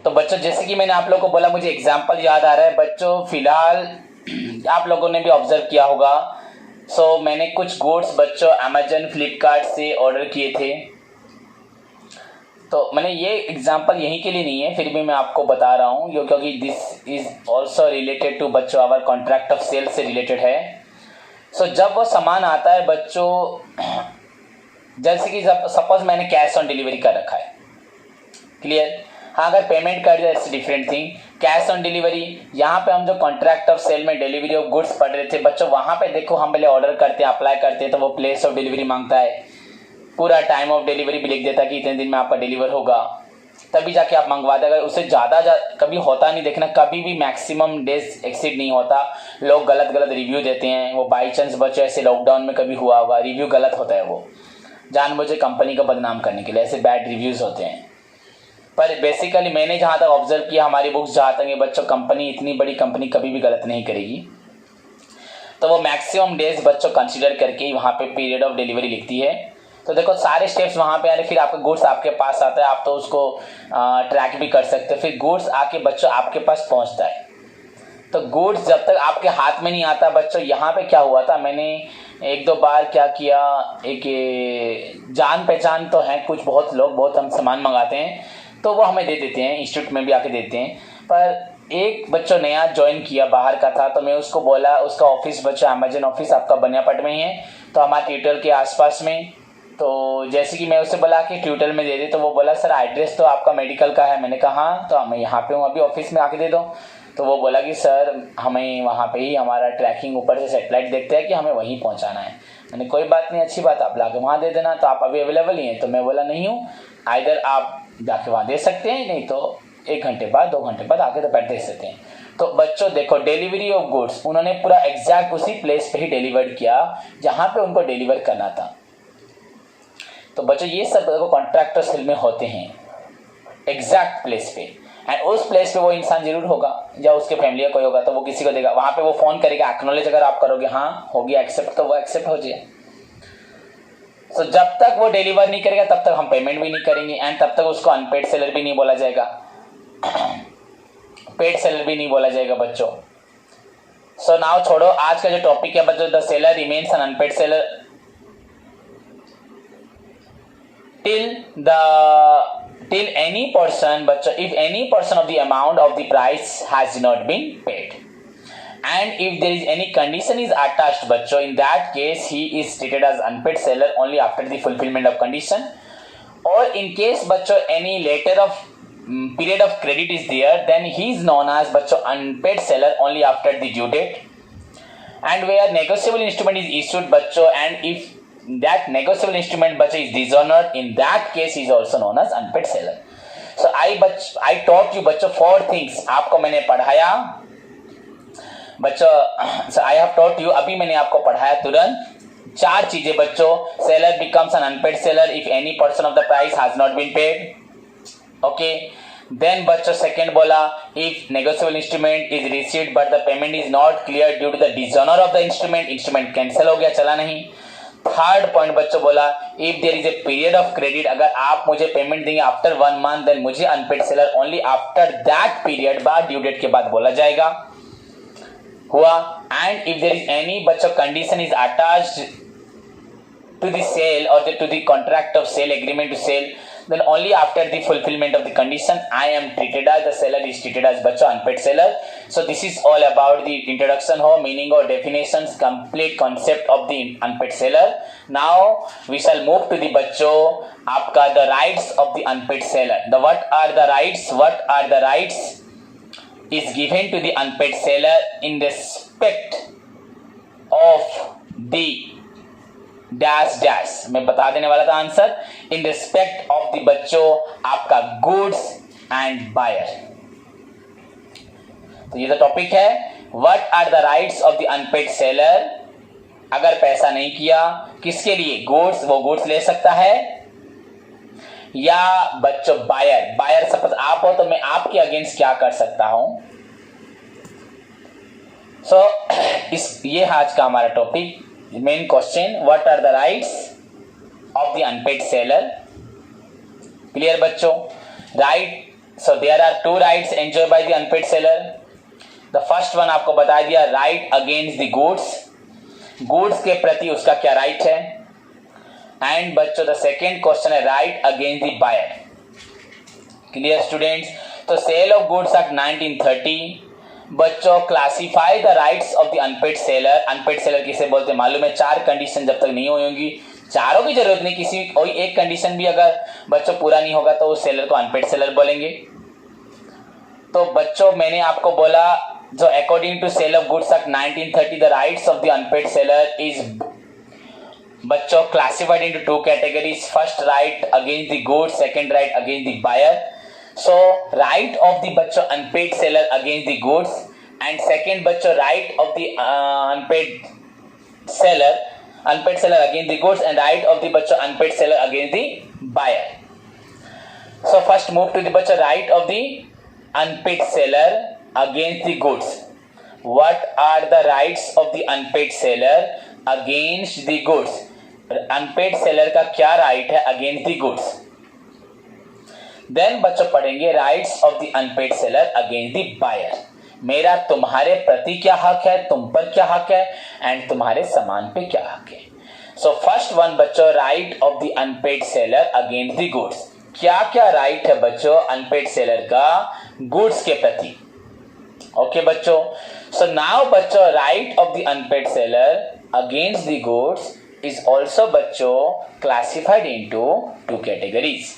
तो बच्चों जैसे कि मैंने आप लोगों को बोला, मुझे एग्जाम्पल याद आ रहा है बच्चों। फिलहाल आप लोगों ने भी ऑब्जर्व किया होगा, मैंने कुछ गुड्स बच्चों अमेजन फ्लिपकार्ट से ऑर्डर किए थे। तो मैंने ये एग्जाम्पल यहीं के लिए नहीं है, फिर भी मैं आपको बता रहा हूँ क्योंकि this is also related to बच्चों आवर कॉन्ट्रैक्ट ऑफ सेल से रिलेटेड है। जब वो सामान आता है बच्चों, जैसे कि सपोज मैंने कैश ऑन डिलीवरी कर रखा है, क्लियर। हाँ, अगर पेमेंट कर दिया it's different thing. Cash on delivery, यहाँ पे हम जो कॉन्ट्रैक्ट ऑफ सेल में डिलीवरी ऑफ गुड्स पढ़ रहे थे बच्चों, वहाँ पे देखो हम पहले ऑर्डर करते हैं, अप्लाई करते हैं, तो वो प्लेस ऑफ डिलीवरी मांगता है, पूरा टाइम ऑफ डिलीवरी भी लिख देता है कि इतने दिन में आपका डिलीवर होगा, तभी जाके आप मंगवाते। अगर उससे ज़्यादा कभी होता नहीं, देखना कभी भी मैक्सिमम डेज एक्सीड नहीं होता। लोग गलत रिव्यू देते हैं, वो बाई चांस बच्चों ऐसे लॉकडाउन में कभी हुआ होगा, रिव्यू गलत होता है, वो जानबूझे कंपनी को बदनाम करने के लिए ऐसे बैड रिव्यूज़ होते हैं। पर बेसिकली मैंने जहाँ तक ऑब्जर्व किया, हमारी बुक्स जहाँ तक है बच्चों, कंपनी इतनी बड़ी कंपनी कभी भी गलत नहीं करेगी। तो वो मैक्सिमम डेज बच्चों कंसिडर करके ही वहाँ पे पीरियड ऑफ डिलीवरी लिखती है। तो देखो सारे स्टेप्स वहाँ पे आ रहे, फिर आपका गुड्स आपके पास आता है, आप तो उसको ट्रैक भी कर सकते हो। फिर गुड्स आके बच्चों आपके पास पहुँचता है। तो गुड्स जब तक आपके हाथ में नहीं आता बच्चों, यहाँ पे क्या हुआ था, मैंने एक दो बार क्या किया, एक जान पहचान तो है कुछ बहुत लोग, बहुत हम सामान मंगाते हैं तो वो हमें दे देते हैं, इंस्टीट्यूट में भी आके देते हैं। पर एक बच्चों नया ज्वाइन किया, बाहर का था, तो मैं उसको बोला, उसका ऑफिस बच्चों अमेजन ऑफिस आपका बनियापट में ही है, तो हमारे ट्यूटल के आसपास में। तो जैसे कि मैं उससे बोला कि ट्यूटल में दे दे, तो वो बोला सर एड्रेस तो आपका मेडिकल का है। मैंने कहा हाँ, तो मैं यहाँ पे हूँ अभी, ऑफिस में आके दे दो। तो वो बोला कि सर हमें वहाँ पे ही हमारा ट्रैकिंग ऊपर से सेटेलाइट देखते हैं कि हमें वहीं पहुँचाना है। मैंने कोई बात नहीं, अच्छी बात, आप लाके वहाँ दे देना। तो आप अभी अवेलेबल ही हैं? तो मैं बोला नहीं हूँ, आइदर आप जाके वहाँ दे सकते हैं, नहीं तो 1 घंटे बाद 2 घंटे बाद आके दोपहर दे सकते हैं। तो बच्चों देखो, डिलीवरी ऑफ गुड्स उन्होंने पूरा एग्जैक्ट उसी प्लेस पे ही डिलीवर किया जहाँ पे उनको डिलीवर करना था। तो बच्चों ये सब देखो कॉन्ट्रैक्टर सेल में होते हैं, एग्जैक्ट प्लेस पे, एंड उस प्लेस पे वो इंसान जरूर होगा या उसके फैमिली का कोई होगा, तो वो किसी को देगा, वहाँ पे वो फोन करेगा, एक्नॉलेज अगर आप करोगे हाँ हो गया एक्सेप्ट, तो वो एक्सेप्ट हो जाए। तो जब तक वो डिलीवर नहीं करेगा तब तक हम पेमेंट भी नहीं करेंगे, एंड तब तक उसको अनपेड सेलर भी नहीं बोला जाएगा, पेड सेलर भी नहीं बोला जाएगा बच्चों। सो नाउ छोड़ो, आज का जो टॉपिक है बच्चों, the seller remains an unpaid seller till any person, बच्चों, if any portion of the amount of the price has not been paid, and if there is any condition is attached बच्चों, in that case he is treated as unpaid seller only after the fulfillment of condition, or in case बच्चों any letter of period of credit is there, then he is known as बच्चों unpaid seller only after the due date, and where negotiable instrument is issued बच्चों, and if that negotiable instrument बच्चों is dishonored, in that case is also known as unpaid seller. So I taught you बच्चों 4 things, आपको मैंने पढ़ाया बच्चों, so I have taught you, अभी मैंने आपको पढ़ाया तुरंत 4 चीजें बच्चों। seller becomes an unpaid seller if any portion of the price has not been paid, okay। then बच्चों सेकंड बोला, if negotiable instrument is received but the payment is not cleared due to the dishonor of the instrument cancel हो गया, चला नहीं। Third point बच्चों बोला, if there is a period of credit, अगर आप मुझे पेमेंट देंगे आफ्टर 1 मंथ, देन मुझे unpaid seller only after that period, बाद ड्यू डेट के बाद बोला जाएगा, हुआ। And if there is any बच्चों condition is attached to the sale or to the contract of sale, agreement to sale, then only after the fulfillment of the condition I am treated as, the seller is treated as बच्चों unpaid seller. So this is all about the introduction हो, meaning और definitions, complete concept of the unpaid seller. Now we shall move to the बच्चों आपका the rights of the unpaid seller. The what are the rights is given to the unpaid seller in respect of the dash मैं बता देने वाला था answer, in respect of the बच्चों आपका goods and buyer. तो ये तो टॉपिक है, what are the rights of the unpaid seller. अगर पैसा नहीं किया किसके लिए, गुड्स, वो गुड्स ले सकता है, या बच्चों बायर सपोज आप हो तो मैं आपके अगेंस्ट क्या कर सकता हूं। सो ये आज का हमारा topic, main question, what are the rights of the unpaid seller. Clear बच्चों, right so there are two rights enjoy by the unpaid seller. The first one आपको बता दिया, right against the goods, goods के प्रति उसका क्या right है. And बच्चों द सेकेंड क्वेश्चन है right against the buyer. Clear students. तो सेल ऑफ गुड्स एक्ट 1930. बच्चों classify the rights of the unpaid seller. Unpaid seller किसे बोलते हैं मालूम है. 4 कंडीशन जब तक नहीं होंगी, चारों की जरूरत नहीं, किसी कोई एक कंडीशन भी अगर बच्चों पूरा नहीं होगा तो उस सेलर को अनपेड सेलर बोलेंगे. तो बच्चों मैंने आपको बोला जो according to sale of goods act 1930 the rights of the unpaid seller is बच्चों classified into 2 categories. First right against the goods, second right against the buyer. So right of the बच्चों unpaid seller against the goods and second बच्चों right of the unpaid seller against the goods and right of the बच्चों unpaid seller against the buyer. So first move to the बच्चों right of the unpaid seller against the goods. What are the rights of the unpaid seller against the goods? Unpaid seller का क्या right है against the goods? Then बच्चों पढ़ेंगे rights of the unpaid seller against the buyer. मेरा तुम्हारे प्रति क्या हक है, तुम पर क्या हक है एंड तुम्हारे सामान पे क्या हक है. सो फर्स्ट वन बच्चों right of the unpaid seller against the goods. क्या क्या राइट है बच्चों अनपेड सेलर का गुड्स के प्रति. ओके बच्चों. सो नाउ बच्चों right of the unpaid seller against the goods is also बच्चों classified into 2 categories.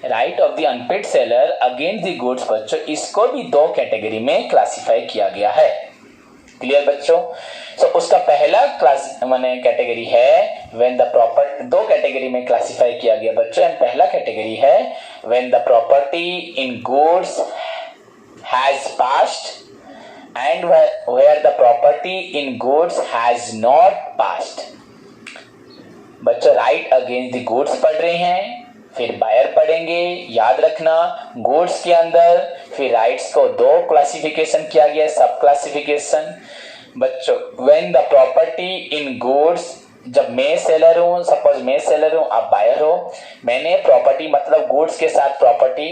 Right of the unpaid seller against the goods बच्चों इसको भी 2 कैटेगरी में क्लासिफाई किया गया है. क्लियर बच्चों. सो उसका पहला क्लास माने कैटेगरी है व्हेन द प्रॉपर्टी, 2 कैटेगरी में क्लासिफाई किया गया बच्चों. एंड पहला कैटेगरी है when the property in goods has passed and where the property in goods has not passed. बच्चों राइट अगेंस्ट द गुड्स पढ़ रहे हैं, फिर बायर पढ़ेंगे. याद रखना गुड्स के अंदर फिर राइट्स को 2 क्लासिफिकेशन किया गया, सब क्लासिफिकेशन. बच्चों when the property in goods, जब मैं सेलर हूं, सपोज मैं सेलर हूं आप बायर हो, मैंने प्रॉपर्टी मतलब गुड्स के साथ प्रॉपर्टी,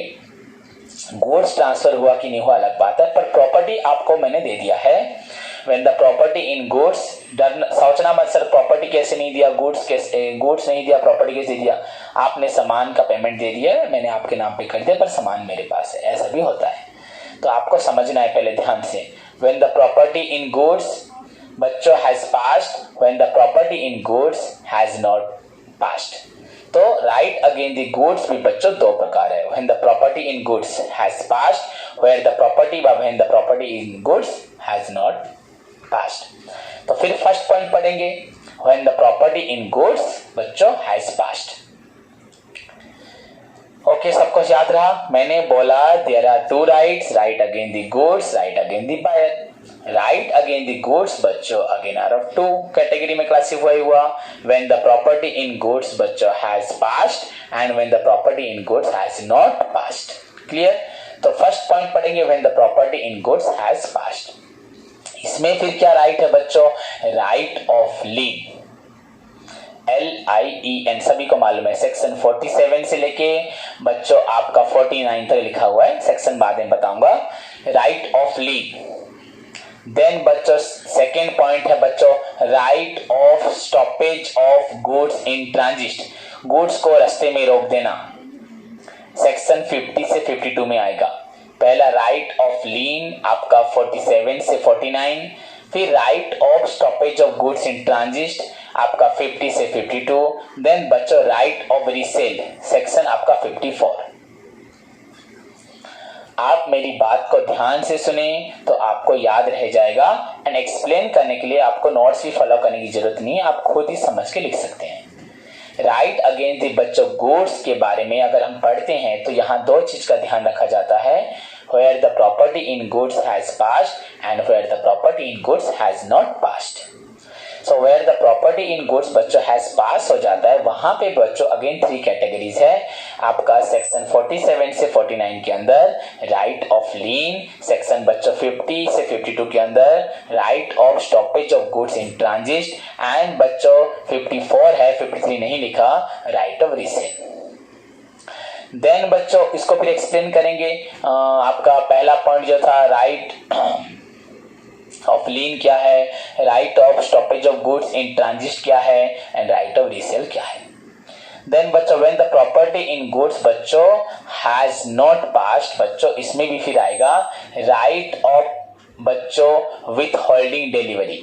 गुड्स ट्रांसफर हुआ कि नहीं हुआ अलग बात है, पर प्रॉपर्टी आपको मैंने दे दिया है. When the property in goods, सोचना मत सर प्रॉपर्टी कैसे नहीं दिया, गुड्स नहीं दिया, प्रॉपर्टी कैसे दिया. आपने सामान का पेमेंट दे दिया, मैंने आपके नाम पे कर दिया पर सामान मेरे पास है, ऐसा भी होता है. तो आपको समझना है पहले ध्यान से. When the property in goods बच्चों has passed, when the property in goods has not passed. तो राइट अगेंस्ट द गुड्स भी बच्चों 2 प्रकार है. When the property in goods has passed, where the property when the property in goods has not passed. तो फिर first point पढ़ेंगे when the property in goods बच्चों has passed. Okay सबको याद रहा. मैंने बोला there are 2 rights, right against the goods, right against the buyer. Right against the goods बच्चों again are of 2 कैटेगरी में क्लासिफाई हुआ. when the property in goods बच्चों has passed and when the property in goods has not passed. Clear. तो first point पढ़ेंगे when the property in goods has passed. इसमें फिर क्या right है बच्चों, राइट ऑफ लीन, LIEN सभी को मालूम है. सेक्शन 47 से लेके बच्चों आपका 49 तक लिखा हुआ है, सेक्शन बाद में बताऊंगा. Right of lean. देन बच्चों सेकेंड पॉइंट है बच्चों right of stoppage of goods in transit. Goods को रास्ते में रोक देना, सेक्शन 50 से 52 में आएगा. पहला राइट ऑफ लीन आपका 47 से 49, फिर right of stoppage of goods in transit आपका 50 से 52. देन बच्चों राइट ऑफ रीसेल सेक्शन आपका 54. आप मेरी बात को ध्यान से सुने तो आपको याद रह जाएगा. एंड एक्सप्लेन करने के लिए आपको नोट्स भी फॉलो करने की जरूरत नहीं है, आप खुद ही समझ के लिख सकते हैं. राइट अगेंस्ट द बच्चों गुड्स के बारे में अगर हम पढ़ते हैं तो यहाँ 2 चीज का ध्यान रखा जाता है. where the property in goods has passed and where the property in goods has not passed. So where the property in goods बच्चों has passed हो जाता है, वहां पे बच्चों अगेन 3 कैटेगरीज है आपका. सेक्शन 47 से 49 के अंदर राइट ऑफ लीन, सेक्शन बच्चों 50 से 52 के अंदर right of stoppage of goods in transit and बच्चों 54 है, 53 नहीं लिखा, राइट ऑफ रीसेल. देन बच्चों इसको फिर एक्सप्लेन करेंगे। आपका पहला पॉइंट जो था राइट ऑफ लीन क्या है, right of stoppage of goods in transit क्या है, एंड राइट ऑफ रीसेल क्या है। देन बच्चों when the property in goods बच्चों हैज नॉट पास्ड, बच्चों इसमें भी फिर आएगा राइट ऑफ बच्चों withholding delivery,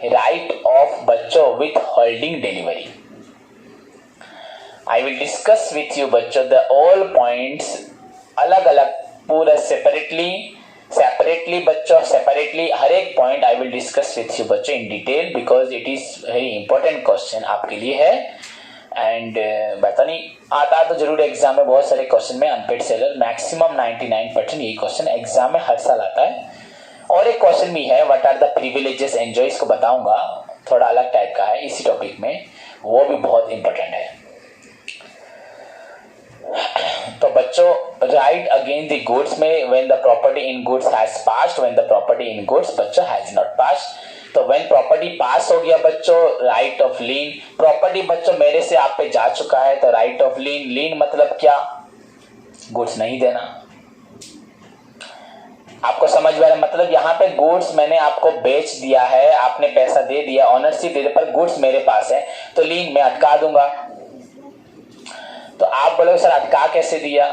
right of बच्चों withholding delivery. I will discuss with you बच्चों द ऑल पॉइंट्स, अलग अलग पूरा सेपरेटली बच्चों, सेपरेटली हर एक point I will discuss with you बच्चों in detail, because it is very important question आपके लिए है। एंड पता नहीं आता तो जरूर एग्जाम में बहुत सारे क्वेश्चन में अनपेड सेलर मैक्सिमम 99% यही क्वेश्चन एग्जाम में हर साल आता है। और एक क्वेश्चन भी है what are the privileges enjoy, इसको बताऊंगा, थोड़ा अलग टाइप का है इसी टॉपिक में, वो भी बहुत इंपॉर्टेंट है। तो बच्चों राइट अगेन द गुड्स में when the property in goods has passed, when the property in goods बच्चों हैज नॉट पास्ड। तो व्हेन प्रॉपर्टी पास हो गया बच्चों राइट ऑफ लीन, प्रॉपर्टी बच्चों मेरे से आप पे जा चुका है तो राइट ऑफ लीन, लीन मतलब क्या, गुड्स नहीं देना। आपको समझ में आ रहा, मतलब यहाँ पे गुड्स मैंने आपको बेच दिया है, आपने पैसा दे दिया, ऑनरशिप दे दिया, पर गुड्स मेरे पास है तो लीन में अटका दूंगा। तो आप बोलोगे सर अटका कैसे दिया,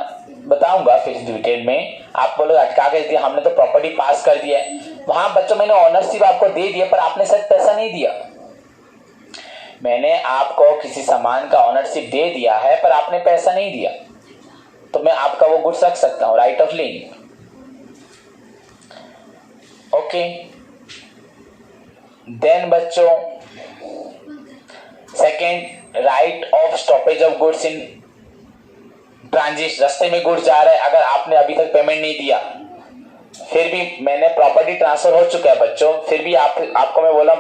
बताऊंगा फिर डिटेल में। आप बोलोगे अटका कैसे दिया, हमने तो प्रॉपर्टी पास कर दिया है, वहां बच्चों मैंने ऑनरशिप आपको दे दिया पर आपने सच पैसा नहीं दिया। मैंने आपको किसी सामान का ऑनरशिप दे दिया है पर आपने पैसा नहीं दिया, तो मैं आपका वो गुड्स रख सकता हूं, right of lien. Okay, then बच्चों second right of stoppage of goods in transit, रास्ते में गुड्स जा रहा है, अगर आपने अभी तक पेमेंट नहीं दिया, फिर भी मैंने प्रॉपर्टी ट्रांसफर हो चुका है बच्चों, फिर भी आपको मैं बोला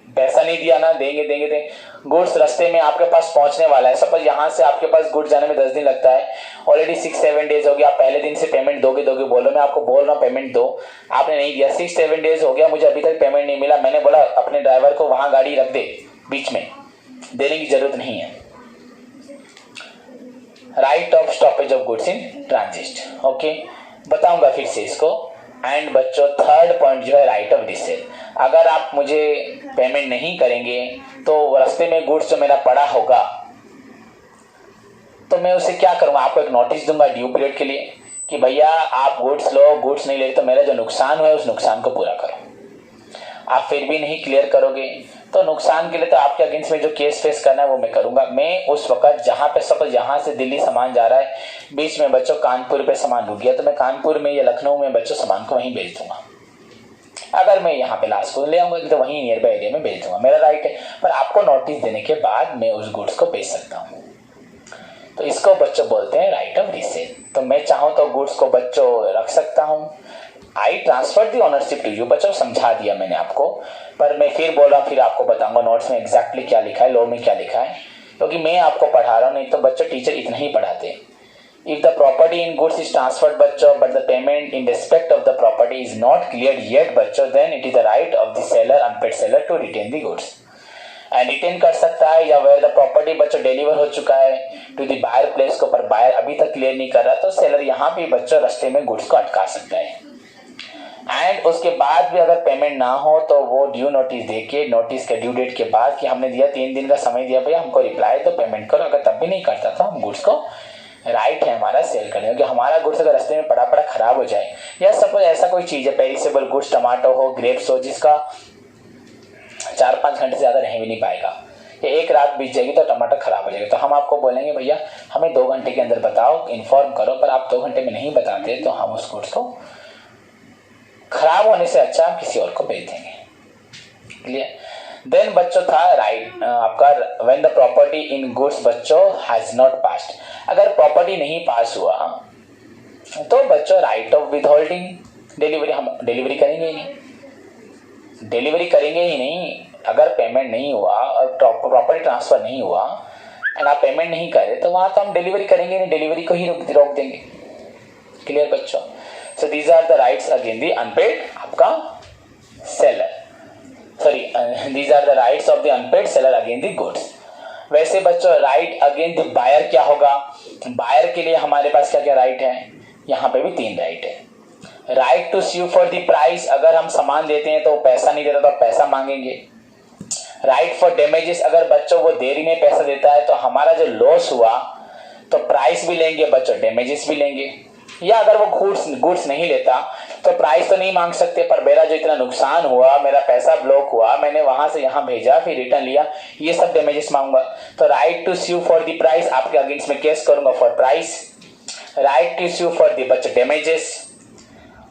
पैसा नहीं दिया ना, देंगे गुड्स रास्ते में आपके पास पहुंचने वाला है। सपोज यहाँ से आपके पास गुड्स जाने में 10 दिन लगता है, ऑलरेडी 6-7 डेज हो गया, आप पहले दिन से पेमेंट दोगे बोलो, मैं आपको बोल रहा हूँ पेमेंट दो, आपने नहीं दिया, 6-7 डेज हो गया, मुझे अभी तक पेमेंट नहीं मिला, मैंने बोला अपने ड्राइवर को वहां गाड़ी रख दे, बीच में देने की जरूरत नहीं है। Right of stoppage of goods in transit, okay, बताऊंगा फिर से इसको। एंड बच्चों थर्ड पॉइंट जो है राइट ऑफ रीसेल, अगर आप मुझे पेमेंट नहीं करेंगे तो रास्ते में गुड्स जो मेरा पड़ा होगा तो मैं उसे क्या करूंगा, आपको एक नोटिस दूंगा ड्यू पीरियड के लिए कि भैया आप गुड्स लो, गुड्स नहीं ले तो मेरा जो नुकसान हुआ है उस नुकसान को पूरा करो। आप फिर भी नहीं क्लियर करोगे तो नुकसान के लिए तो आपके अगेंस्ट में जो केस फेस करना है वो मैं करूंगा। मैं उस वक्त जहां पे सपोज यहाँ से दिल्ली सामान जा रहा है, बीच में बच्चों कानपुर पे सामान रुक गया, तो मैं कानपुर में या लखनऊ में बच्चों सामान को वहीं बेच दूंगा। अगर मैं यहाँ पे लास्ट को ले आऊंगा तो वहीं नियर बाई एरिया में बेच दूंगा, मेरा राइट है। पर आपको नोटिस देने के बाद मैं उस गुड्स को बेच सकता हूँ, तो इसको बच्चों बोलते हैं राइट ऑफ रीसेल। तो मैं चाहूँ तो गुड्स को बच्चों रख सकता हूँ, I transfer the ownership to you, बच्चों समझा दिया मैंने आपको, पर मैं फिर बोल रहा हूँ, फिर आपको बताऊंगा नोट्स में एग्जैक्टली क्या लिखा है, लॉ में क्या लिखा है, क्योंकि मैं आपको पढ़ा रहा हूँ, नहीं तो बच्चों टीचर इतना ही पढ़ाते। If the property in goods is transferred बच्चों but the payment in respect of the property is not clear yet बच्चों, then it is the right of the seller unpaid seller to retain the goods, and retain कर सकता है, या where the property बच्चों deliver हो चुका है to the buyer place को, पर बायर अभी तक क्लियर नहीं कर रहा, तो सेलर यहाँ पे बच्चों रास्ते में गुड्स को अटका सकता है। एंड उसके बाद भी अगर पेमेंट ना हो तो वो ड्यू नोटिस देके, नोटिस के ड्यू डेट के बाद कि हमने दिया 3 दिन का समय दिया भैया हमको रिप्लाई तो पेमेंट करो, अगर तब भी नहीं करता तो हम गुड्स को राइट है हमारा सेल करने, क्योंकि हमारा गुड्स अगर रास्ते में पड़ा खराब हो जाए, या सपोज ऐसा कोई चीज़ है पेरिसेबल गुड्स, टमाटो हो, ग्रेप्स हो, जिसका 4-5 घंटे से ज़्यादा रह भी नहीं पाएगा, या एक रात बीत जाएगी तो टमाटर खराब हो जाएगा, तो हम आपको बोलेंगे भैया हमें 2 घंटे के अंदर बताओ, इन्फॉर्म करो, पर आप 2 घंटे में नहीं बताते तो हम उस गुड्स को खराब होने से अच्छा हम किसी और को बेच देंगे। क्लियर? देन बच्चों था राइट आपका when the property in goods बच्चों हैज नॉट पास्ड, अगर प्रॉपर्टी नहीं पास हुआ तो बच्चों राइट ऑफ विदहोल्डिंग डिलीवरी, हम डिलीवरी करेंगे ही नहीं, डिलीवरी करेंगे ही नहीं। अगर पेमेंट नहीं हुआ और प्रॉपर्टी ट्रांसफर नहीं हुआ एंड आप पेमेंट नहीं करें तो वहां तो हम डिलीवरी करेंगे नहीं, डिलीवरी को ही रोक देंगे। क्लियर बच्चों? So these are the rights again the unpaid आपका seller, sorry these are the rights of the unpaid seller again the goods। वैसे बच्चों राइट अगेन द बायर क्या होगा? बायर के लिए हमारे पास क्या क्या राइट है? यहाँ पे भी 3 राइट है। Right to sue for the price, अगर हम सामान देते हैं तो पैसा नहीं देता तो पैसा मांगेंगे। राइट फॉर डैमेजेस, अगर बच्चों वो देरी में पैसा देता है तो हमारा जो लॉस हुआ तो प्राइस भी लेंगे बच्चों, डैमेजेस भी लेंगे। या अगर वो गुड्स नहीं लेता तो प्राइस तो नहीं मांग सकते, पर मेरा जो इतना नुकसान हुआ, मेरा पैसा ब्लॉक हुआ, मैंने वहां से यहाँ भेजा फिर रिटर्न लिया, ये सब डैमेजेस मांगूंगा। तो right to sue for the price, आपके अगेंस्ट में केस करूंगा for price. Right to sue for the बच्चों डैमेजेस।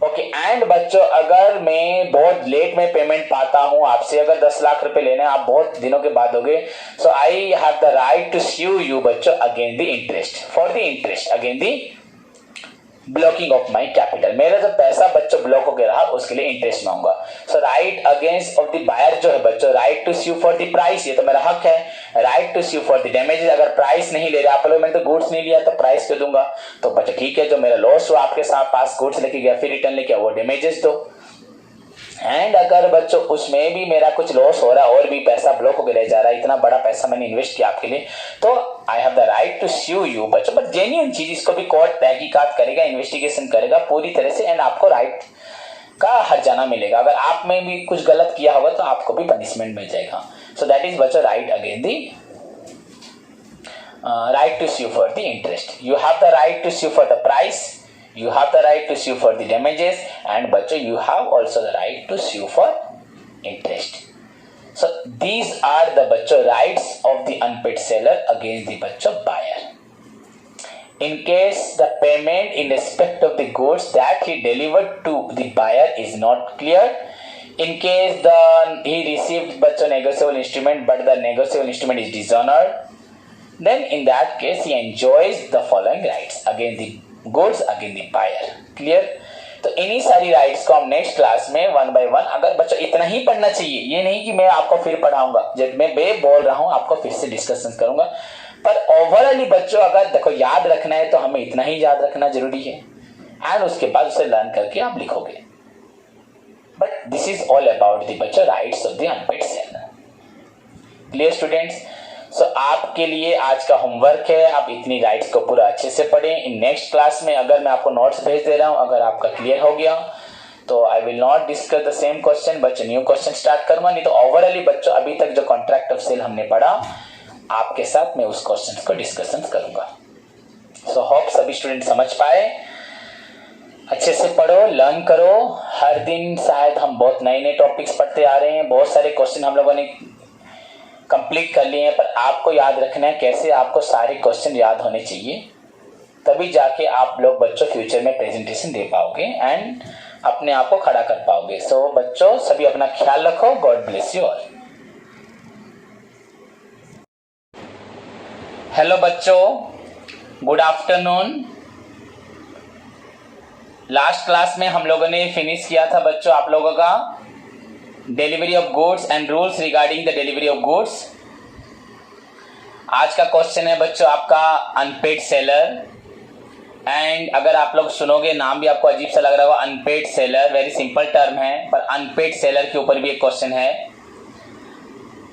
ओके, एंड बच्चों अगर मैं बहुत लेट में पेमेंट पाता हूं आपसे, अगर 10 लाख रुपए लेने आप बहुत दिनों के बाद दोगे, so I have the right to sue you बच्चों again the interest, for the interest again the blocking of my capital. मेरा जो पैसा बच्चों ब्लॉक हो गया रहा उसके लिए इंटरेस्ट मांगूंगा। So right against of the buyer जो है बच्चों, right to sue for the price, ये तो मेरा हक है। Right to sue for the damages, अगर प्राइस नहीं ले रहे आप लोग, मैंने तो गुड्स नहीं लिया तो प्राइस क्यों दूंगा? तो बच्चों ठीक है, जो मेरा लॉस हुआ आपके साथ पास गुड्स लेके गया फिर रिटर्न लेके वो डैमेजेस दो। एंड अगर बच्चों उसमें भी मेरा कुछ लॉस हो रहा है और भी पैसा ब्लॉक होकर रह जा रहा है, इतना बड़ा पैसा मैंने इन्वेस्ट किया आपके लिए, तो I have the right to sue you बच्चों। बट जेन्युइन चीज, इसको भी कोर्ट तहकीकात करेगा, इन्वेस्टिगेशन करेगा पूरी तरह से, एंड आपको राइट का हर्जाना मिलेगा। अगर आप में भी कुछ गलत किया होगा तो आपको भी पनिशमेंट मिल जाएगा। सो दैट इज बच्चों right again the right to sue for the interest. You have the right to sue for the price, you have the right to sue for the damages, and bachcho you have also the right to sue for interest. So these are the bachcho rights of the unpaid seller against the bachcho buyer. In case the payment in respect of the goods that he delivered to the buyer is not clear, in case he received bachcho negotiable instrument but the negotiable instrument is dishonored, then in that case he enjoys the following rights against the goods again the buyer. Clear? तो इन्हीं सारी rights को हम next class में 1 by 1, अगर बच्चों इतना ही पढ़ना चाहिए, ये नहीं कि मैं आपको फिर पढ़ाऊंगा, जब मैं बोल रहा हूं आपको फिर से डिस्कशन करूंगा, पर ओवरऑली बच्चों अगर देखो याद रखना है तो हमें इतना ही याद रखना जरूरी है, एंड उसके बाद उसे लर्न करके आप लिखोगे। But this is all about the बच्चों rights of the unpaid seller. Clear students? So आपके लिए आज का होमवर्क है, आप इतनी राइट्स को पूरा अच्छे से पढ़ें। इन नेक्स्ट क्लास में अगर मैं आपको नोट्स भेज दे रहा हूं, अगर आपका क्लियर हो गया तो I will not discuss the same question, बच्चों न्यू क्वेश्चन स्टार्ट करूंगा। नहीं तो ओवरऑली बच्चों अभी तक जो कॉन्ट्रैक्ट ऑफ सेल हमने पढ़ा आपके साथ मैं उस क्वेश्चन को डिस्कशन करूंगा। सो होप सभी स्टूडेंट समझ पाए। अच्छे से पढ़ो, लर्न करो। हर दिन शायद हम बहुत नए नए टॉपिक्स पढ़ते आ रहे हैं, बहुत सारे क्वेश्चन हम लोगों ने कंप्लीट कर लिए हैं, पर आपको याद रखना है कैसे आपको सारे क्वेश्चन याद होने चाहिए, तभी जाके आप लोग बच्चों फ्यूचर में प्रेजेंटेशन दे पाओगे एंड अपने आप को खड़ा कर पाओगे। सो बच्चों सभी अपना ख्याल रखो। God bless you all. Hello बच्चों, गुड आफ्टरनून। लास्ट क्लास में हम लोगों ने फिनिश किया था बच्चों आप लोगों का delivery of goods and rules regarding the delivery of goods. आज का क्वेश्चन है बच्चों आपका अनपेड सेलर, एंड अगर आप लोग सुनोगे नाम भी आपको अजीब सा लग रहा होगा, unpaid seller very simple term है, पर अनपेड सेलर के ऊपर भी एक क्वेश्चन है।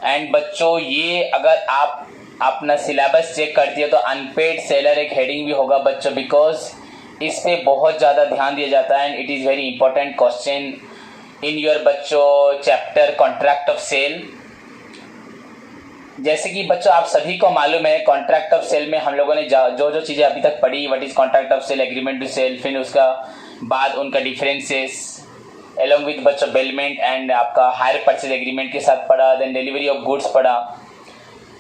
एंड बच्चों ये अगर आप अपना सिलेबस चेक करती है तो अनपेड सेलर एक हेडिंग भी होगा बच्चों, बिकॉज इस पे बहुत ज़्यादा ध्यान दिया जाता है and it is very important question in your बच्चों चैप्टर कॉन्ट्रैक्ट ऑफ सेल। जैसे कि बच्चों आप सभी को मालूम है कॉन्ट्रैक्ट ऑफ सेल में हम लोगों ने जो जो चीज़ें अभी तक पढ़ी, what is contract of sale, agreement to sale, फिर उसका बाद उनका डिफरेंसेस एलोंग विद बच्चों बेलमेंट एंड आपका हायर परचेज एग्रीमेंट के साथ पढ़ा, देन डिलीवरी ऑफ गुड्स पढ़ा।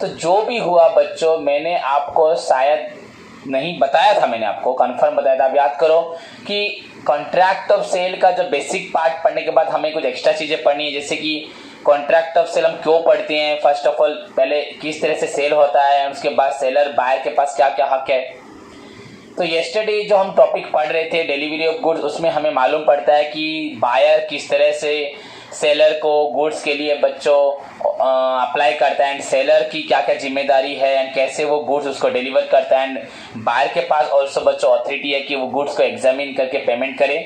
तो जो भी हुआ बच्चों मैंने आपको शायद नहीं बताया था, मैंने आपको कन्फर्म बताया था, आप याद करो कि कॉन्ट्रैक्ट ऑफ सेल का जो बेसिक पार्ट पढ़ने के बाद हमें कुछ एक्स्ट्रा चीज़ें पढ़नी है, जैसे कि कॉन्ट्रैक्ट ऑफ सेल हम क्यों पढ़ते हैं, फर्स्ट ऑफ ऑल पहले किस तरह से सेल होता है, उसके बाद सेलर बायर के पास क्या क्या हक है। तो येस्टरडे जो हम टॉपिक पढ़ रहे थे डिलीवरी ऑफ गुड्स, उसमें हमें मालूम पड़ता है कि बायर किस तरह से सेलर को गुड्स के लिए बच्चों अप्लाई करता है एंड सेलर की क्या क्या जिम्मेदारी है एंड कैसे वो गुड्स उसको डिलीवर करता है, एंड बायर के पास ऑल्सो बच्चों अथॉरिटी है कि वो गुड्स को एग्जामिन करके पेमेंट करे,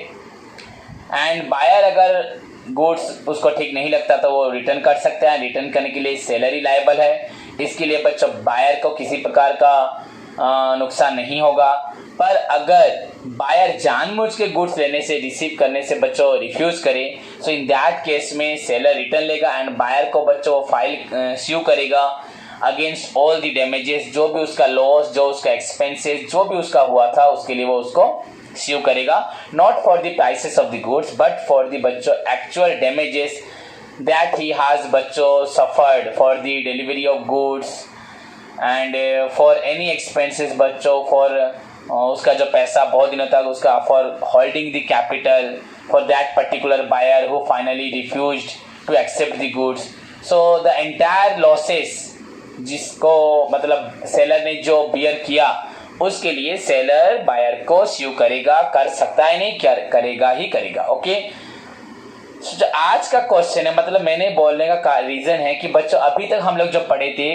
एंड बायर अगर गुड्स उसको ठीक नहीं लगता तो वो रिटर्न कर सकता है, रिटर्न करने के लिए सेलर ही लायबल है। इसके लिए बच्चों बायर को किसी प्रकार का नुकसान नहीं होगा। पर अगर बायर जानबूझ के गुड्स लेने से, रिसीव करने से बच्चों रिफ्यूज करे, सो इन दैट केस में सेलर रिटर्न लेगा एंड बायर को बच्चों फाइल स्यू करेगा अगेंस्ट ऑल द डैमेजेस, जो भी उसका लॉस, जो उसका एक्सपेंसेस, जो भी उसका हुआ था, उसके लिए वो उसको स्यू करेगा। Not for the prices of the goods but for the बच्चों actual damages that he has बच्चों suffered for the delivery of goods and for any expenses बच्चों for उसका जो पैसा बहुत दिनों तक उसका for holding the capital for that particular buyer who finally refused to accept the goods. So the entire losses जिसको मतलब सेलर ने जो बियर किया, उसके लिए सेलर बायर को स्यू करेगा, कर सकता है नहीं, क्या करेगा ही करेगा। ओके, जो आज का क्वेश्चन है, मतलब मैंने बोलने का रीजन है कि बच्चों अभी तक हम लोग जो पढ़े थे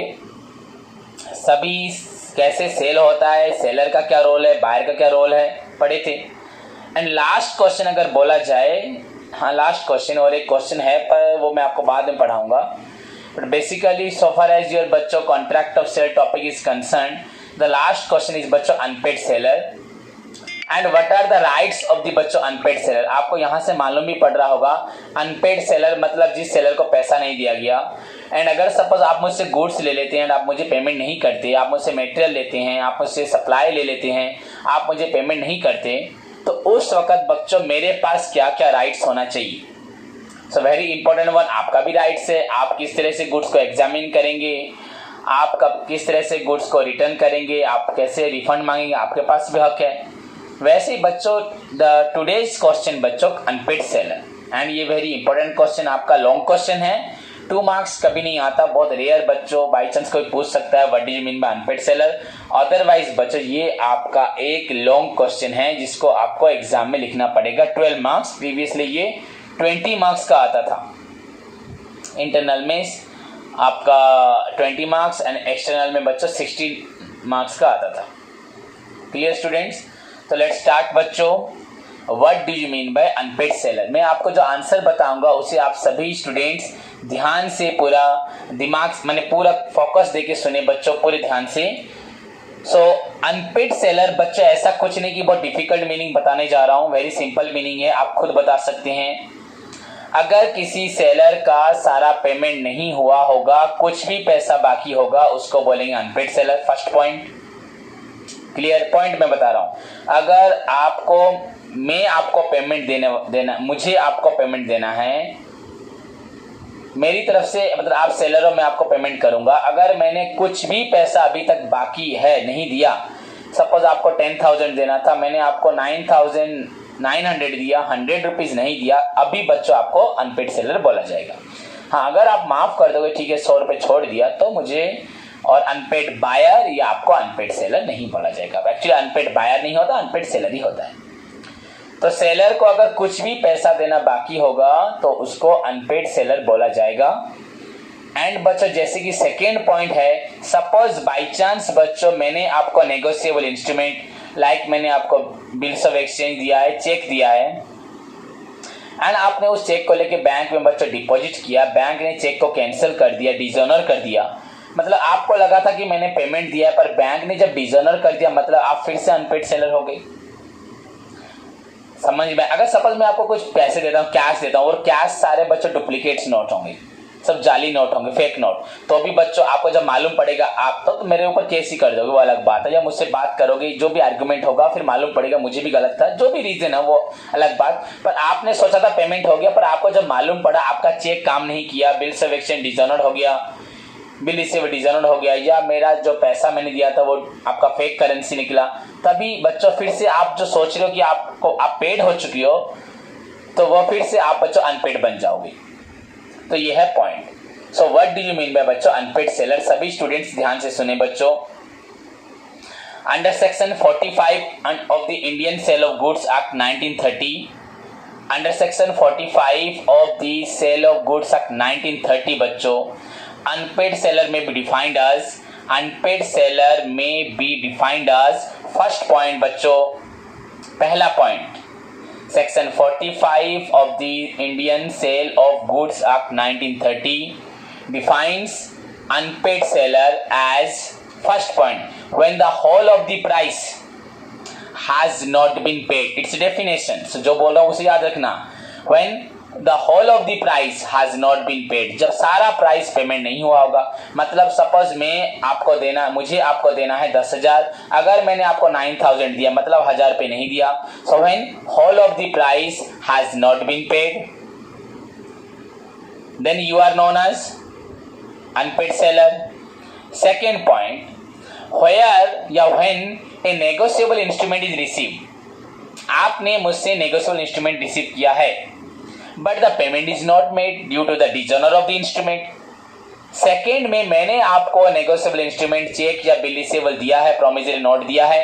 सभी कैसे सेल होता है, सेलर का क्या रोल है, बायर का क्या रोल है, पढ़े थे। एंड लास्ट क्वेश्चन अगर बोला जाए, हाँ लास्ट क्वेश्चन और एक क्वेश्चन है पर वो मैं आपको बाद में पढ़ाऊंगा। But basically so far as your बच्चों contract of sale topic is concern, the last question is बच्चों unpaid seller and what are the rights of the बच्चों अनपेड सेलर। आपको यहाँ से मालूम भी पड़ रहा होगा अनपेड सेलर मतलब जिस सेलर को पैसा नहीं दिया गया। एंड अगर सपोज आप मुझसे गुड्स ले लेते हैं एंड आप मुझे पेमेंट नहीं करते, आप मुझसे मटेरियल लेते हैं, आप मुझसे सप्लाई ले लेते हैं, आप मुझे पेमेंट नहीं करते, तो उस वक्त बच्चों मेरे पास क्या क्या राइट्स होना चाहिए। सो वेरी इंपॉर्टेंट वन, आपका भी राइट्स है, आप किस तरह से गुड्स को एग्जामिन करेंगे, आप कब किस तरह से गुड्स को रिटर्न करेंगे, आप कैसे रिफंड मांगेंगे, आपके पास भी हक है। वैसे ही बच्चों द टुडेज क्वेश्चन बच्चों अनपेड सेलर, एंड ये वेरी इंपॉर्टेंट क्वेश्चन आपका लॉन्ग क्वेश्चन है, 2 मार्क्स कभी नहीं आता, बहुत रेयर बच्चों, बाई चांस कोई पूछ सकता है what do you mean by unpaid seller. Otherwise बच्चों ये आपका एक लॉन्ग क्वेश्चन है जिसको आपको एग्जाम में लिखना पड़ेगा। 12 मार्क्स, प्रीवियसली ये 20 मार्क्स का आता था, इंटरनल में आपका 20 मार्क्स एंड एक्सटर्नल में बच्चों 60 मार्क्स का आता था। Clear students? तो लेट्स स्टार्ट बच्चों, what do you mean by unpaid seller. मैं आपको जो आंसर बताऊंगा उसे आप सभी स्टूडेंट्स ध्यान से पूरा दिमाग मैंने पूरा फोकस देके सुने बच्चों, पूरे ध्यान से। सो अनपेड सेलर बच्चों ऐसा कुछ नहीं कि बहुत डिफिकल्ट मीनिंग बताने जा रहा हूँ, वेरी सिंपल मीनिंग है, आप खुद बता सकते हैं। अगर किसी सेलर का सारा पेमेंट नहीं हुआ होगा, कुछ भी पैसा बाकी होगा, उसको बोलेंगे unpaid seller. First point clear, point मैं बता रहा हूं। अगर मैं आपको पेमेंट देना मुझे आपको पेमेंट देना है मेरी तरफ से, मतलब आप सेलर हो, मैं आपको पेमेंट करूंगा। अगर मैंने कुछ भी पैसा अभी तक बाकी है नहीं दिया, सपोज आपको 10,000 देना था, मैंने आपको 9,900 दिया, 100 रुपीज नहीं दिया, अभी बच्चों आपको अनपेड सेलर बोला जाएगा। हाँ, अगर आप माफ कर दोगे, ठीक है 100 रुपये छोड़ दिया, तो मुझे और अनपेड बायर या आपको अनपेड सेलर नहीं बोला जाएगा। एक्चुअली अनपेड बायर नहीं होता, अनपेड सेलर ही होता है। तो सेलर को अगर कुछ भी पैसा देना बाकी होगा तो उसको अनपेड सेलर बोला जाएगा। एंड बच्चों जैसे कि सेकेंड पॉइंट है, सपोज बाई चांस बच्चों मैंने आपको नेगोशिएबल इंस्ट्रूमेंट लाइक मैंने आपको बिल्स ऑफ एक्सचेंज दिया है, चेक दिया है, एंड आपने उस चेक को लेके बैंक में बच्चों डिपॉजिट किया, बैंक ने चेक को कैंसिल कर दिया, डिसऑनर कर दिया। मतलब आपको लगा था कि मैंने पेमेंट दिया है, पर बैंक ने जब डिसऑनर कर दिया, मतलब आप फिर से अनपेड सेलर हो गए। समझ में? अगर सपोज मैं आपको कुछ पैसे देता हूँ, कैश देता हूँ, और कैश सारे बच्चों डुप्लीकेट्स नोट होंगे, सब जाली नोट होंगे, फेक नोट, तो भी बच्चों आपको जब मालूम पड़ेगा आप तो मेरे ऊपर केस ही कर दोगे, वो अलग बात है। या मुझसे बात करोगे, जो भी आर्गुमेंट होगा, फिर मालूम पड़ेगा मुझे भी गलत था, जो भी रीजन है वो अलग बात। पर आपने सोचा था पेमेंट हो गया, पर आपको जब मालूम पड़ा आपका चेक काम नहीं किया, बिल्स ऑफ एक्सचेंज डिसऑनर हो गया, बिल रिसीव डिसऑनर हो गया, या मेरा जो पैसा मैंने दिया था वो आपका फेक करेंसी निकला, तभी बच्चों फिर से आप जो सोच रहे हो कि आप पेड हो चुकी हो, तो वो फिर से आप बच्चों अनपेड बन जाओगे। तो ये है point. So what do you mean by बच्चों अनपेड सेलर। सभी स्टूडेंट्स ध्यान से सुने बच्चों। Under section 45 of the Indian sale of goods act 1930, under section 45 of the sale of goods act 1930 बच्चों, unpaid seller may be defined as, unpaid seller may be defined as, first point बच्चों, पहला point, section 45 of the Indian sale of goods act 1930 defines unpaid seller as first point, when the whole of the price has not been paid. It's definition. So जो बोल रहा हूँ उसे याद रखना. When the whole of the price has not been paid, जब सारा price payment नहीं हुआ होगा. मतलब सपोज मुझे आपको देना है 10,000, अगर मैंने आपको 9,000 दिया मतलब 1,000 रुपये नहीं दिया. So when whole of the price has not been paid, then you are known as unpaid seller. Second point, where या when a negotiable instrument is received, आपने मुझसे negotiable instrument रिसीव किया है, but the payment is not made due to the dishonor of the instrument. Second में मैंने आपको negotiable instrument check या bill receivable दिया है, promissory नोट दिया है,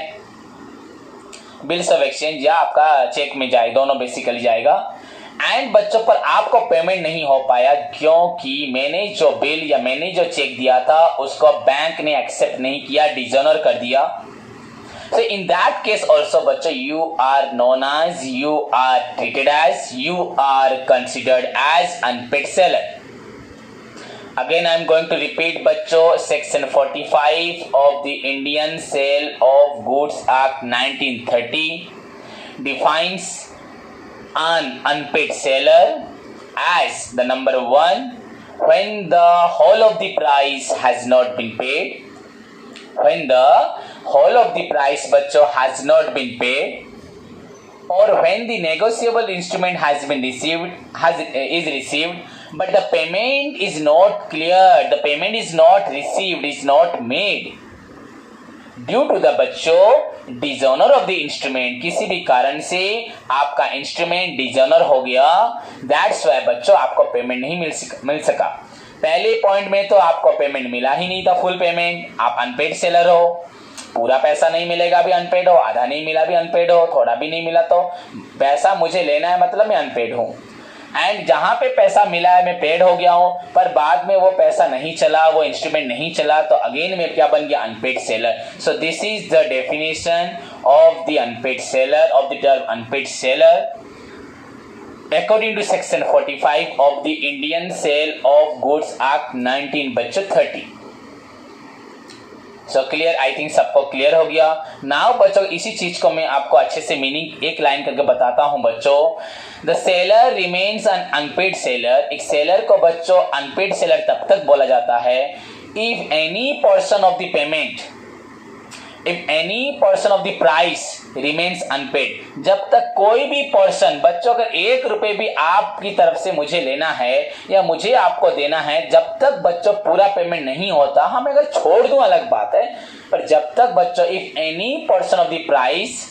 बिल्स ऑफ एक्सचेंज या आपका चेक में जाए, दोनों बेसिकली जाएगा. एंड बच्चों पर आपको पेमेंट नहीं हो पाया क्योंकि मैंने जो बिल या मैंने जो चेक दिया था उसको बैंक ने एक्सेप्ट नहीं किया, डिसऑनर कर दिया. So in that case also बच्चों you are known as, you are treated as, you are considered as unpaid seller. Again I am going to repeat बच्चों, section 45 of the Indian Sale of Goods Act 1930 defines an unpaid seller as the number 1, when the whole of the price has not been paid. When the whole of the price बच्चों has not been paid, or when the negotiable instrument has been received, is received, but the payment is not cleared, the payment is not received, is not made due to the बच्चों dishonour of the instrument. किसी भी कारण से आपका instrument dishonour हो गया, that's why बच्चों आपको पेमेंट नहीं मिल सका. पहले पॉइंट में तो आपको पेमेंट मिला ही नहीं था, फुल पेमेंट. आप अनपेड सेलर हो, पूरा पैसा नहीं मिलेगा भी अनपेड हो, आधा नहीं मिला भी अनपेड हो, थोड़ा भी नहीं मिला तो पैसा मुझे लेना है मतलब मैं अनपेड हूँ. एंड जहां पे पैसा मिला है मैं पेड हो गया हूं, पर बाद में वो पैसा नहीं चला, वो इंस्ट्रूमेंट नहीं चला, तो अगेन मैं क्या बन गया, unpaid seller. So this is the definition of the unpaid seller, of the term unpaid seller according to section 45 of the Indian Sale of Goods Act 1930. So clear, I think सबको clear हो गया. Now बच्चों इसी चीज को मैं आपको अच्छे से मीनिंग एक लाइन करके बताता हूं बच्चों. The seller remains an unpaid seller. एक सेलर को बच्चों अनपेड सेलर तब तक बोला जाता है if any person of the payment, if any person of the price remains unpaid. जब तक कोई भी पर्सन बच्चों अगर 1 रुपए भी आपकी तरफ से मुझे लेना है या मुझे आपको देना है, जब तक बच्चों पूरा पेमेंट नहीं होता, हम अगर छोड़ दूं अलग बात है, पर जब तक बच्चों if any person of the price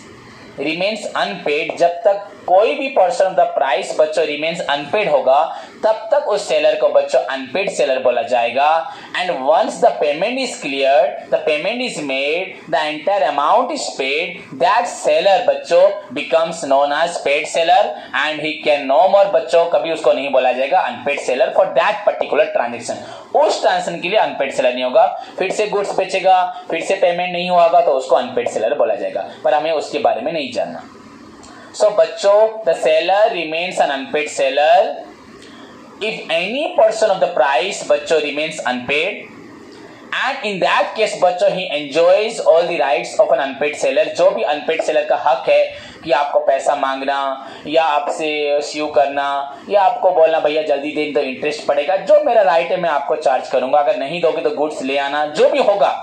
remains unpaid, जब तक कोई भी पर्सन ऑफ द प्राइस बच्चों रिमेन्स अनपेड होगा, तब तक उस सेलर को बच्चों अनपेड सेलर बोला जाएगा. And once the payment is clear, the payment is made, the entire amount is paid, that seller बच्चों becomes known as paid seller and he can no more बच्चों कभी उसको नहीं बोला जाएगा unpaid seller for that particular transaction. उस transaction के लिए अनपेड सेलर नहीं होगा. फिर से गुड्स बेचेगा, फिर से पेमेंट नहीं होगा तो उसको अनपेड सेलर बोला जाएगा, पर हमें उसके बारे में नहीं जानना. So बच्चों the seller remains an unpaid seller if any portion of the price बच्चों remains unpaid, and in that case बच्चों he enjoys all the rights of an unpaid seller. जो भी unpaid seller का हक है कि आपको पैसा मांगना या आपसे स्यू करना या आपको बोलना भैया जल्दी दे तो इंटरेस्ट पड़ेगा, जो मेरा राइट है मैं आपको चार्ज करूंगा, अगर नहीं दोगे तो गुड्स ले आना, जो भी होगा.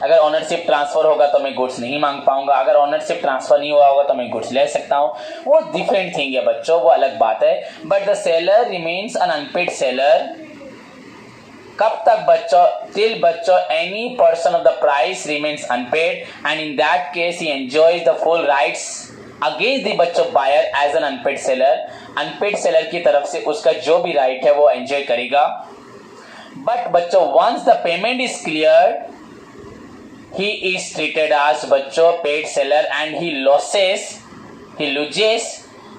अगर ओनरशिप ट्रांसफर होगा तो मैं गुड्स नहीं मांग पाऊंगा, अगर ओनरशिप ट्रांसफर नहीं हुआ होगा तो मैं गुड्स ले सकता हूं, वो डिफरेंट थिंग है बच्चों, वो अलग बात है. But the seller remains an unpaid seller कब तक बच्चों, टिल बच्चों any person of the price remains unpaid and in that case he enjoys the full rights against the बच्चों buyer as an unpaid seller. Unpaid seller की तरफ से उसका जो भी राइट है वो एंजॉय करेगा. बट बच्चों once the payment is clear, he is treated as बच्चों paid seller and he loses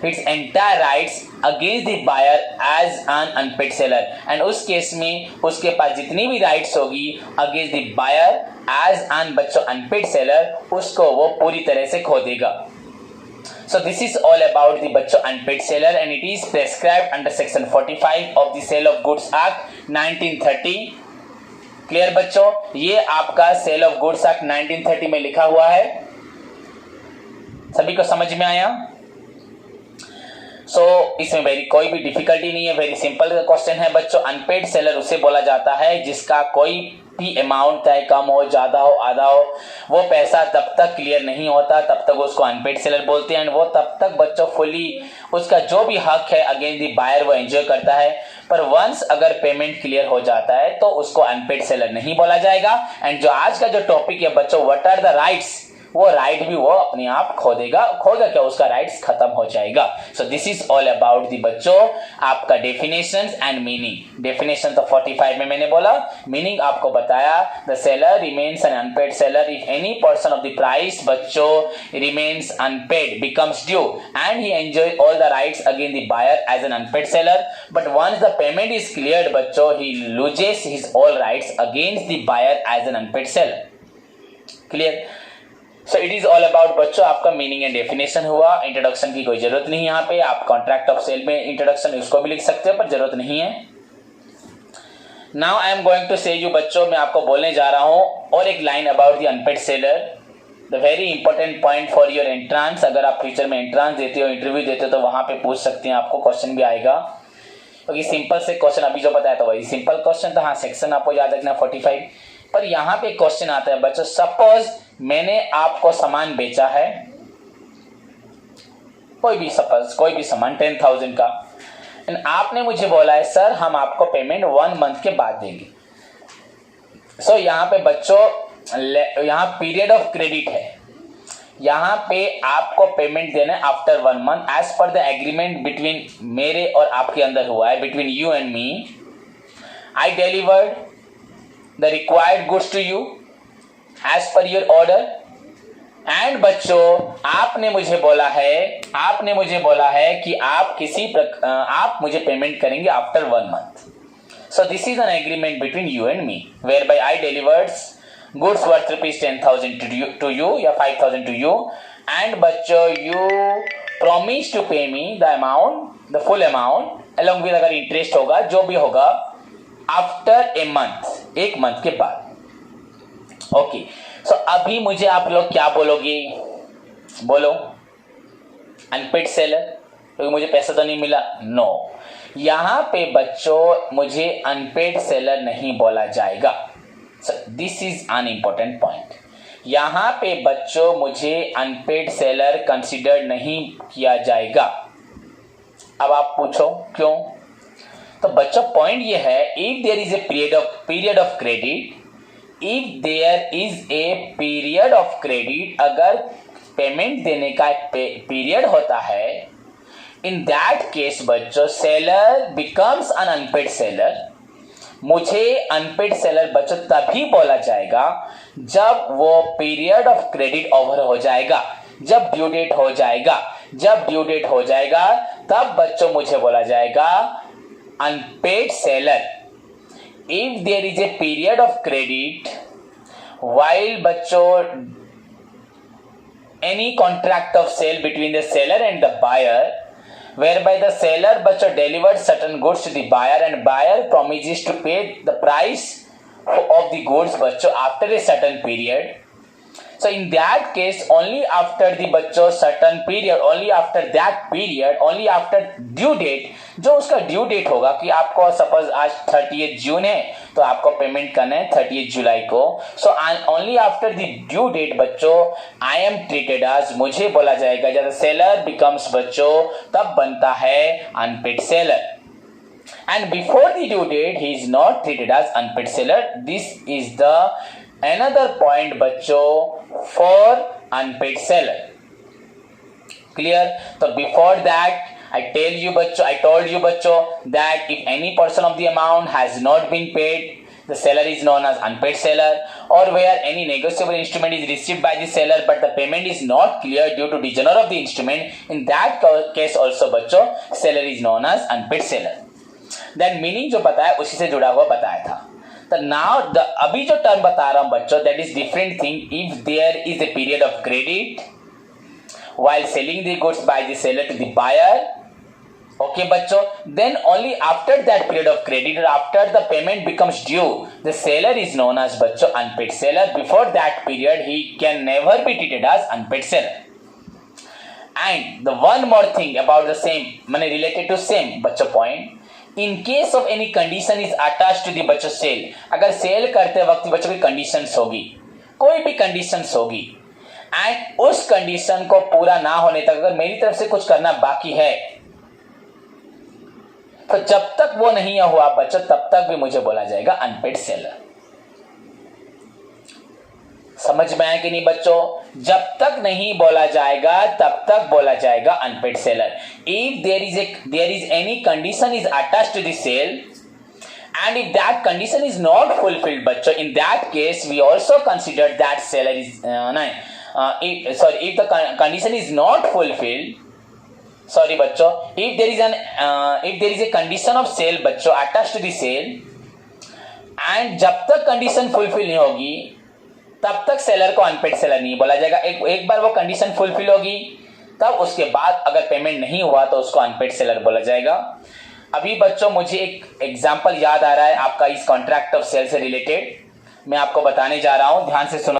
his entire rights against the buyer as an unpaid seller. and उस केस में उसके पास जितनी भी rights होगी against the buyer as an बच्चों unpaid seller, उसको वो पूरी तरह से खो देगा. So this is all about the बच्चों unpaid seller and it is prescribed under section 45 of the Sale of Goods Act 1930. Clear बच्चों, ये आपका सेल ऑफ गुड्स एक्ट 1930 में लिखा हुआ है, सभी को समझ में आया? इसमें कोई भी डिफिकल्टी नहीं है, वेरी सिंपल क्वेश्चन है बच्चों। अनपेड सेलर उसे बोला जाता है जिसका कोई भी अमाउंट चाहे कम हो, ज्यादा हो, आधा हो, वो पैसा तब तक क्लियर नहीं होता, तब तक उसको अनपेड सेलर बोलते हैं। वो तब तक बच्चों फुली उसका जो भी हक है अगेंस्ट द बायर वो एंजॉय करता है, पर वंस अगर पेमेंट क्लियर हो जाता है तो उसको अनपेड सेलर नहीं बोला जाएगा। एंड जो आज का जो टॉपिक है बच्चों, व्हाट आर द राइट्स, वो राइट भी वो अपने आप खोगा क्या, उसका राइट्स खत्म हो जाएगा। सो this is all about the बच्चों आपका डेफिनेशंस एंड मीनिंग। डेफिनेशन तो 45 में मैंने बोला, मीनिंग आपको बताया। The seller remains an unpaid seller if any person of the price बच्चों remains unpaid becomes due and he enjoy all the rights against the buyer as an unpaid seller, but once the payment is cleared बच्चों he loses his all rights against the buyer as an unpaid seller. Clear? So it is all about बच्चों आपका meaning and definition हुआ। Introduction की कोई जरूरत नहीं है यहाँ पे, आप कॉन्ट्रैक्ट ऑफ सेल में इंट्रोडक्शन उसको भी लिख सकते हो, पर जरूरत नहीं है। Now I am going to say you बच्चों, मैं आपको बोलने जा रहा हूँ और एक line about the unpaid seller, the very important point for your entrance. अगर आप फ्यूचर में एंट्रांस देते हो, इंटरव्यू देते हो, तो वहां पे पूछ सकते हैं, आपको क्वेश्चन भी आएगा, क्योंकि सिंपल से क्वेश्चन अभी जो बताया था वही सिंपल क्वेश्चन था। हाँ, सेक्शन आपको याद रखना 45, पर यहाँ पे क्वेश्चन आता है बच्चों, सपोज मैंने आपको सामान बेचा है, कोई भी सामान 10,000 का, एंड आपने मुझे बोला है सर हम आपको पेमेंट 1 मंथ के बाद देंगे। सो यहाँ पे बच्चों यहाँ पीरियड ऑफ क्रेडिट है, यहाँ पे आपको पेमेंट देना है after 1 month as per the agreement between मेरे और आपके अंदर हुआ है, between you and me. I delivered the required goods to you as per your order, and बच्चों आपने मुझे बोला है कि आप मुझे पेमेंट करेंगे after 1 month. So this is an agreement between you and me where by I delivered goods worth ₹10,000 to you या 5,000 to you, and बच्चों you promise to pay me the amount, the full amount along with अगर interest होगा जो भी होगा after a month, 1 month के बाद। Okay, सो अभी मुझे आप लोग क्या बोलोगे? बोलो अनपेड सेलर, क्योंकि मुझे पैसा तो नहीं मिला। नो, यहां पे बच्चों मुझे अनपेड सेलर नहीं बोला जाएगा। This is an important point. यहां पे बच्चों मुझे अनपेड सेलर कंसिडर नहीं किया जाएगा। अब आप पूछो क्यों? तो बच्चों पॉइंट ये है, if there is a period of credit, if there is a period of credit, अगर पेमेंट देने का पीरियड होता है, इन दैट केस बच्चों seller becomes an unpaid seller. मुझे अनपेड सेलर बच्चों तभी बोला जाएगा जब वो पीरियड ऑफ क्रेडिट ओवर हो जाएगा, जब ड्यू डेट हो जाएगा, तब बच्चों मुझे बोला जाएगा unpaid seller. If there is a period of credit while बच्चों any contract of sale between the seller and the buyer, whereby the seller बच्चों delivered certain goods to the buyer and buyer promises to pay the price of the goods बच्चों after a certain period. So in that case only after the बच्चों certain period, only after that period, only after due date, जो उसका due date होगा कि आपको suppose आज 30 जून है तो आपको पेमेंट करना है 30 जुलाई को। So only after the due date बच्चों आई एम ट्रीटेड एज, मुझे बोला जाएगा जब सेलर बिकम्स बच्चों तब बनता है unpaid seller, and before the due date he is not treated as unpaid seller. This is the another point बच्चों for unpaid seller. Clear? तो before that I told you बच्चों that if any portion of the amount has not been paid, the seller is known as unpaid seller, or where any negotiable instrument is received by the seller but the payment is not clear due to detention of the instrument, in that case also बच्चों seller is known as unpaid seller. Then meaning जो बताया उसी से जुड़ा हुआ बताया था। तो नाउ अभी जो टर्म बता रहा हूं बच्चों, that is different thing. If there is a period of credit while selling the goods by the seller to the buyer, Okay बच्चों, then only after that period of credit or after the payment becomes due, the seller is known as बच्चों unpaid seller. Before that period, he can never be treated as unpaid seller. And the one more thing about the same, मैंने related to same बच्चों point. In case of any condition is attached to the बच्चों sale, अगर cell करते वक्त बच्चों की conditions होगी, कोई भी conditions होगी, and उस condition को पूरा ना होने तक अगर मेरी तरफ से कुछ करना बाकी है, तो जब तक वो नहीं हुआ बच्चों तब तक भी मुझे बोला जाएगा अनपेड सेलर। समझ में आया कि नहीं बच्चों? जब तक नहीं बोला जाएगा तब तक बोला जाएगा unpaid seller. If there is any condition is attached to the sale and if that condition is not fulfilled बच्चों, in that case we also consider that seller is if the condition is not fulfilled, sorry बच्चों, if there is a condition of sale बच्चों attached to the sale and जब तक condition fulfil नहीं होगी तब तक seller को unpaid seller नहीं बोला जाएगा। एक बार वो कंडीशन फुलफिल होगी तब उसके बाद अगर पेमेंट नहीं हुआ तो उसको अनपेड सेलर बोला जाएगा। अभी बच्चों मुझे एक एग्जांपल याद आ रहा है आपका इस कॉन्ट्रैक्ट ऑफ सेल से रिलेटेड, मैं आपको बताने जा रहा हूं, ध्यान से सुनो।